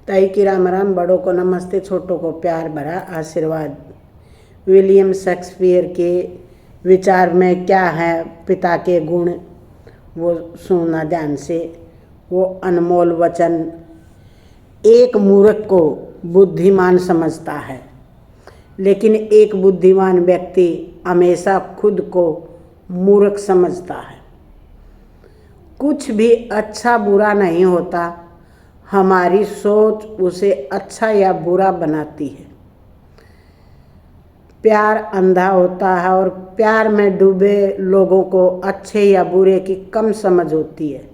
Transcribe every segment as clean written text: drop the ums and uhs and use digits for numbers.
ताई की राम राम, बड़ों को नमस्ते, छोटों को प्यार भरा आशीर्वाद। विलियम शेक्सपियर के विचार में क्या है पिता के गुण, वो सुनना ध्यान से। वो अनमोल वचन। एक मूर्ख को बुद्धिमान समझता है, लेकिन एक बुद्धिमान व्यक्ति हमेशा खुद को मूर्ख समझता है। कुछ भी अच्छा बुरा नहीं होता, हमारी सोच उसे अच्छा या बुरा बनाती है। प्यार अंधा होता है और प्यार में डूबे लोगों को अच्छे या बुरे की कम समझ होती है।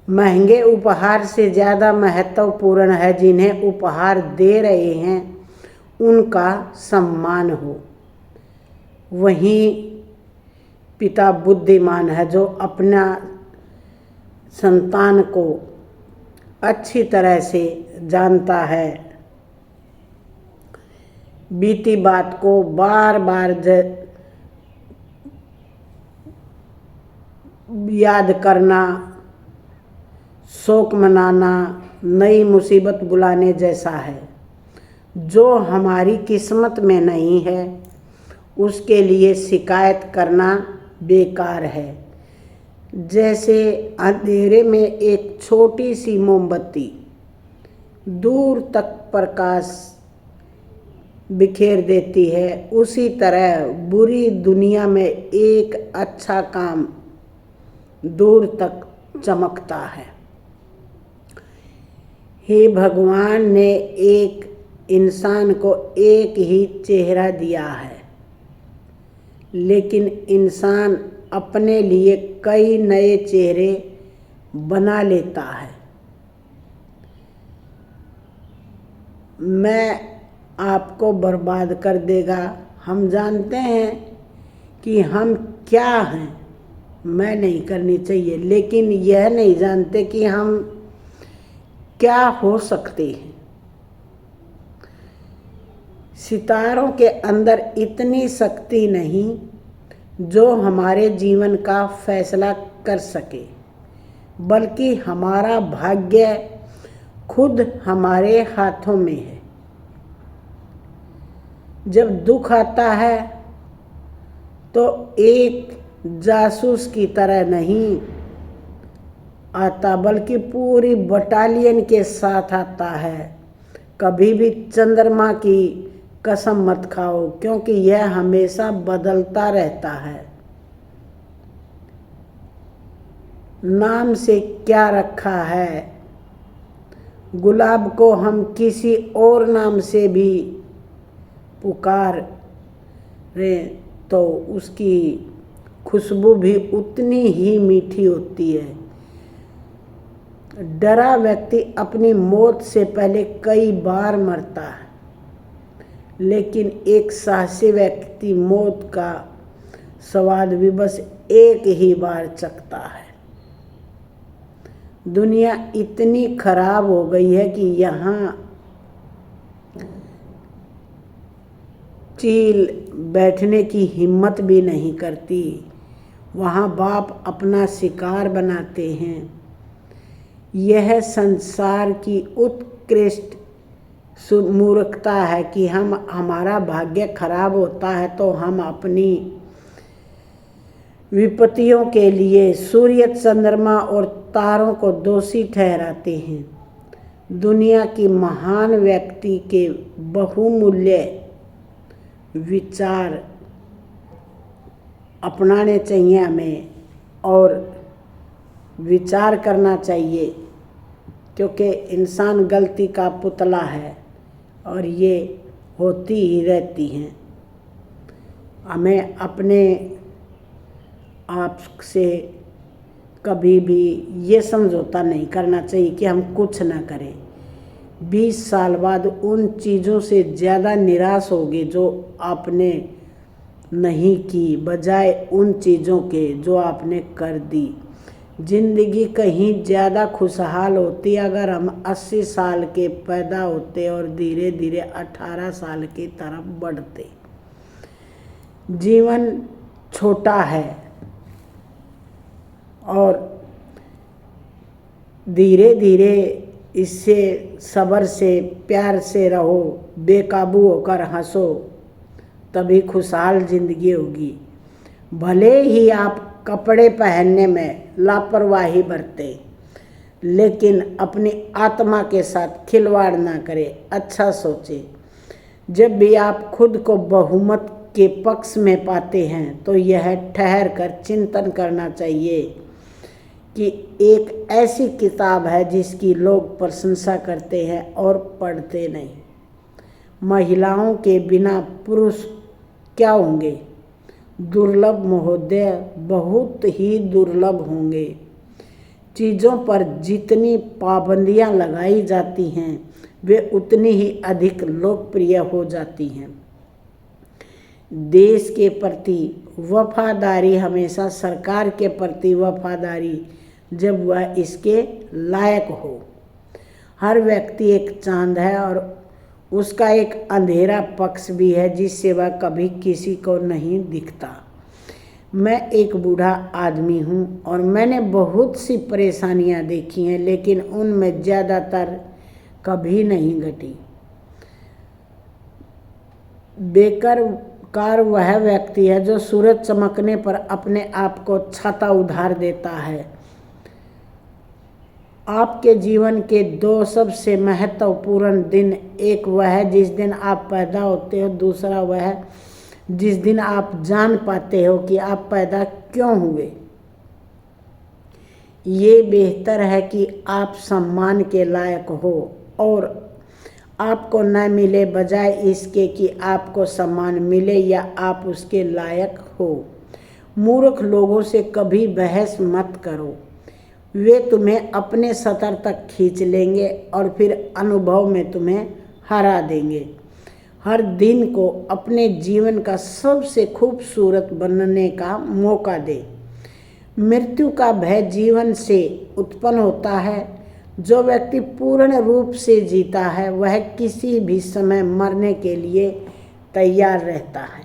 महंगे उपहार से ज़्यादा महत्वपूर्ण है जिन्हें उपहार दे रहे हैं उनका सम्मान हो। वहीं पिता बुद्धिमान है जो अपना संतान को अच्छी तरह से जानता है, बीती बात को बार बार याद करना, शोक मनाना नई मुसीबत बुलाने जैसा है। जो हमारी किस्मत में नहीं है उसके लिए शिकायत करना बेकार है। जैसे अंधेरे में एक छोटी सी मोमबत्ती दूर तक प्रकाश बिखेर देती है, उसी तरह बुरी दुनिया में एक अच्छा काम दूर तक चमकता है। हे भगवान ने एक इंसान को एक ही चेहरा दिया है, लेकिन इंसान अपने लिए कई नए चेहरे बना लेता है। मैं आपको बर्बाद कर देगा। हम जानते हैं कि हम क्या हैं, मैं नहीं करनी चाहिए, लेकिन यह नहीं जानते कि हम क्या हो सकते हैं। सितारों के अंदर इतनी शक्ति नहीं जो हमारे जीवन का फैसला कर सके, बल्कि हमारा भाग्य खुद हमारे हाथों में है। जब दुख आता है तो एक जासूस की तरह नहीं आता, बल्कि पूरी बटालियन के साथ आता है। कभी भी चंद्रमा की कसम मत खाओ, क्योंकि यह हमेशा बदलता रहता है। नाम से क्या रखा है? गुलाब को हम किसी और नाम से भी पुकार रहे तो उसकी खुशबू भी उतनी ही मीठी होती है। डरा व्यक्ति अपनी मौत से पहले कई बार मरता है, लेकिन एक साहसी व्यक्ति मौत का स्वाद भी बस एक ही बार चखता है। दुनिया इतनी खराब हो गई है कि यहाँ चील बैठने की हिम्मत भी नहीं करती। वहाँ बाप अपना शिकार बनाते हैं। यह संसार की उत्कृष्ट मूर्खता है कि हमारा भाग्य खराब होता है तो हम अपनी विपत्तियों के लिए सूर्य, चंद्रमा और तारों को दोषी ठहराते हैं। दुनिया की महान व्यक्ति के बहुमूल्य विचार अपनाने चाहिए हमें और विचार करना चाहिए, क्योंकि इंसान गलती का पुतला है और ये होती ही रहती हैं। हमें अपने आप से कभी भी ये समझौता नहीं करना चाहिए कि हम कुछ ना करें। 20 साल बाद उन चीज़ों से ज़्यादा निराश होगे जो आपने नहीं की, बजाय उन चीज़ों के जो आपने कर दी। जिंदगी कहीं ज़्यादा खुशहाल होती अगर हम 80 साल के पैदा होते और धीरे धीरे 18 साल की तरफ बढ़ते। जीवन छोटा है और धीरे धीरे इससे सब्र से, प्यार से रहो, बेकाबू होकर हंसो, तभी खुशहाल जिंदगी होगी। भले ही आप कपड़े पहनने में लापरवाही बरतें, लेकिन अपनी आत्मा के साथ खिलवाड़ ना करें। अच्छा सोचें। जब भी आप खुद को बहुमत के पक्ष में पाते हैं तो यह ठहर कर चिंतन करना चाहिए कि एक ऐसी किताब है जिसकी लोग प्रशंसा करते हैं और पढ़ते नहीं। महिलाओं के बिना पुरुष क्या होंगे? दुर्लभ महोदय, बहुत ही दुर्लभ होंगे। चीज़ों पर जितनी पाबंदियां लगाई जाती हैं वे उतनी ही अधिक लोकप्रिय हो जाती हैं। देश के प्रति वफादारी हमेशा सरकार के प्रति वफादारी, जब वह इसके लायक हो। हर व्यक्ति एक चांद है और उसका एक अंधेरा पक्ष भी है जिससे वह कभी किसी को नहीं दिखता। मैं एक बूढ़ा आदमी हूँ और मैंने बहुत सी परेशानियाँ देखी हैं, लेकिन उनमें ज़्यादातर कभी नहीं घटी। बेकार वह व्यक्ति है जो सूरज चमकने पर अपने आप को छाता उधार देता है। आपके जीवन के दो सबसे महत्वपूर्ण दिन, एक वह जिस दिन आप पैदा होते हो, दूसरा वह जिस दिन आप जान पाते हो कि आप पैदा क्यों हुए। ये बेहतर है कि आप सम्मान के लायक हो और आपको न मिले, बजाय इसके कि आपको सम्मान मिले या आप उसके लायक हो। मूर्ख लोगों से कभी बहस मत करो, वे तुम्हें अपने सतर तक खींच लेंगे और फिर अनुभव में तुम्हें हरा देंगे। हर दिन को अपने जीवन का सबसे खूबसूरत बनने का मौका दे। मृत्यु का भय जीवन से उत्पन्न होता है। जो व्यक्ति पूर्ण रूप से जीता है वह किसी भी समय मरने के लिए तैयार रहता है।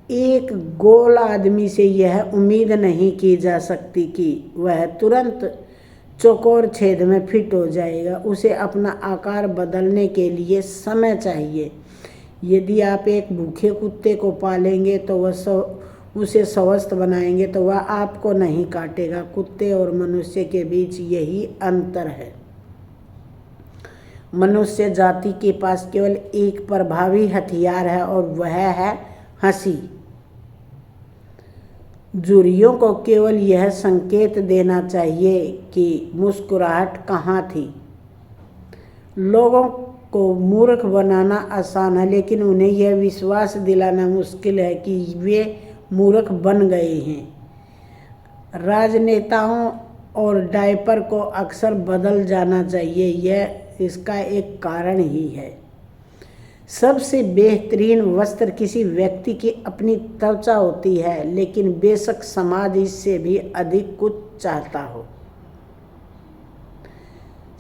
एक गोल आदमी से यह उम्मीद नहीं की जा सकती कि वह तुरंत चौकोर छेद में फिट हो जाएगा। उसे अपना आकार बदलने के लिए समय चाहिए। यदि आप एक भूखे कुत्ते को पालेंगे तो वह उसे स्वस्थ बनाएंगे तो वह आपको नहीं काटेगा। कुत्ते और मनुष्य के बीच यही अंतर है। मनुष्य जाति के पास केवल एक प्रभावी हथियार है और वह है हंसी। जुरियों को केवल यह संकेत देना चाहिए कि मुस्कुराहट कहाँ थी। लोगों को मूर्ख बनाना आसान है, लेकिन उन्हें यह विश्वास दिलाना मुश्किल है कि वे मूर्ख बन गए हैं। राजनेताओं और डायपर को अक्सर बदल जाना चाहिए, यह इसका एक कारण ही है। सबसे बेहतरीन वस्त्र किसी व्यक्ति की अपनी त्वचा होती है, लेकिन बेशक समाज इससे भी अधिक कुछ चाहता हो।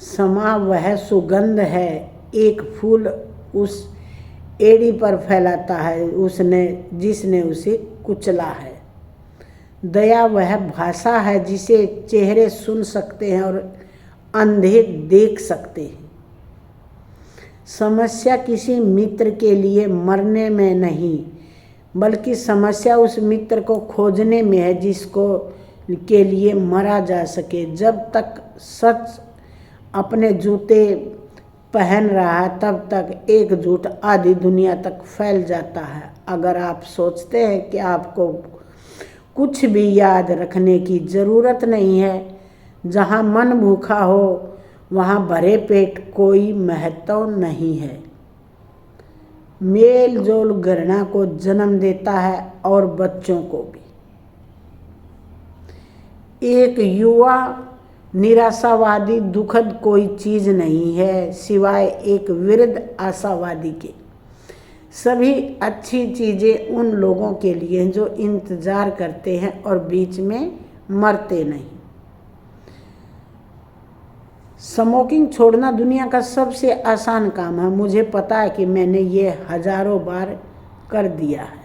समा वह सुगंध है एक फूल उस एड़ी पर फैलाता है जिसने उसे कुचला है। दया वह भाषा है जिसे चेहरे सुन सकते हैं और अंधे देख सकते हैं। समस्या किसी मित्र के लिए मरने में नहीं, बल्कि समस्या उस मित्र को खोजने में है जिसको के लिए मरा जा सके। जब तक सच अपने जूते पहन रहा है तब तक एक झूठ आधी दुनिया तक फैल जाता है। अगर आप सोचते हैं कि आपको कुछ भी याद रखने की ज़रूरत नहीं है, जहाँ मन भूखा हो वहाँ भरे पेट कोई महत्व नहीं है। मेल जोल घृणा को जन्म देता है और बच्चों को भी। एक युवा निराशावादी दुखद कोई चीज़ नहीं है सिवाय एक वृद्ध आशावादी के। सभी अच्छी चीज़ें उन लोगों के लिए हैं जो इंतज़ार करते हैं और बीच में मरते नहीं। स्मोकिंग छोड़ना दुनिया का सबसे आसान काम है। मुझे पता है कि मैंने ये हजारों बार कर दिया है।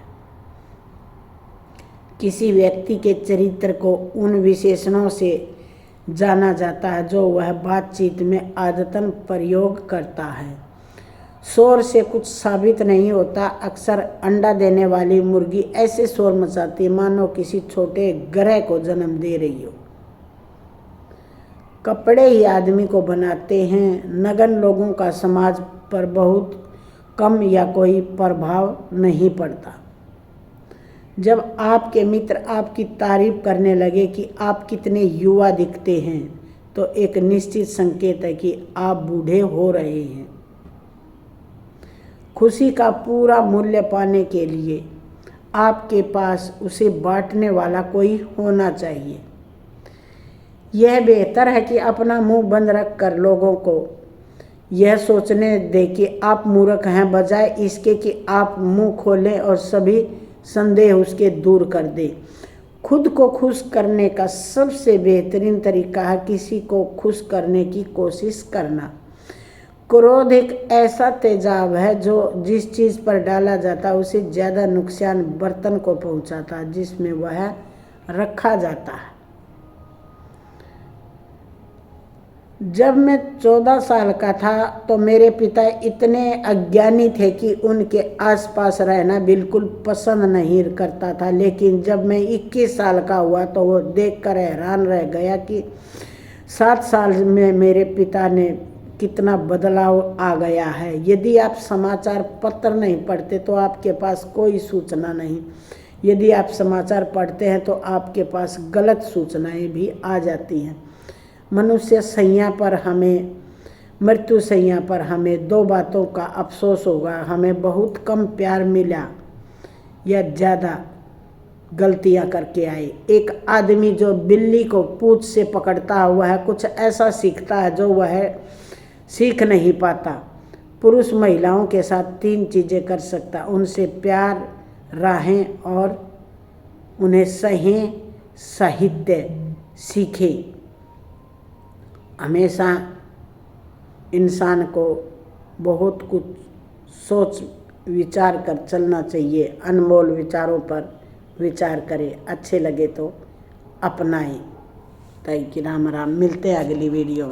किसी व्यक्ति के चरित्र को उन विशेषणों से जाना जाता है जो वह बातचीत में आदतन प्रयोग करता है। शोर से कुछ साबित नहीं होता। अक्सर अंडा देने वाली मुर्गी ऐसे शोर मचाती है मानो किसी छोटे ग्रह को जन्म दे रही हो। कपड़े ही आदमी को बनाते हैं। नगन लोगों का समाज पर बहुत कम या कोई प्रभाव नहीं पड़ता। जब आपके मित्र आपकी तारीफ करने लगे कि आप कितने युवा दिखते हैं तो एक निश्चित संकेत है कि आप बूढ़े हो रहे हैं। खुशी का पूरा मूल्य पाने के लिए आपके पास उसे बांटने वाला कोई होना चाहिए। यह बेहतर है कि अपना मुंह बंद रख कर लोगों को यह सोचने दे कि आप मूर्ख हैं, बजाय इसके कि आप मुंह खोलें और सभी संदेह उसके दूर कर दे। खुद को खुश करने का सबसे बेहतरीन तरीका है किसी को खुश करने की कोशिश करना। क्रोध एक ऐसा तेजाब है जो जिस चीज़ पर डाला जाता है उसे ज़्यादा नुकसान बर्तन को पहुंचाता है जिसमें वह रखा जाता है। जब मैं 14 साल का था तो मेरे पिता इतने अज्ञानी थे कि उनके आसपास रहना बिल्कुल पसंद नहीं करता था, लेकिन जब मैं 21 साल का हुआ तो वो देखकर हैरान रह गया कि 7 साल में मेरे पिता ने कितना बदलाव आ गया है। यदि आप समाचार पत्र नहीं पढ़ते तो आपके पास कोई सूचना नहीं। यदि आप समाचार पढ़ते हैं तो आपके पास गलत सूचनाएं भी आ जाती हैं। मनुष्य सैया पर हमें मृत्यु सैया पर हमें 2 बातों का अफसोस होगा। हमें बहुत कम प्यार मिला या ज़्यादा गलतियां करके आए। एक आदमी जो बिल्ली को पूंछ से पकड़ता है वह कुछ ऐसा सीखता है जो वह सीख नहीं पाता। पुरुष महिलाओं के साथ 3 चीज़ें कर सकता, उनसे प्यार, राहें और उन्हें सहें, साहित्य सीखे। हमेशा इंसान को बहुत कुछ सोच विचार कर चलना चाहिए। अनमोल विचारों पर विचार करें, अच्छे लगे तो अपनाएं। ताई की राम राम। मिलते हैं अगली वीडियो में।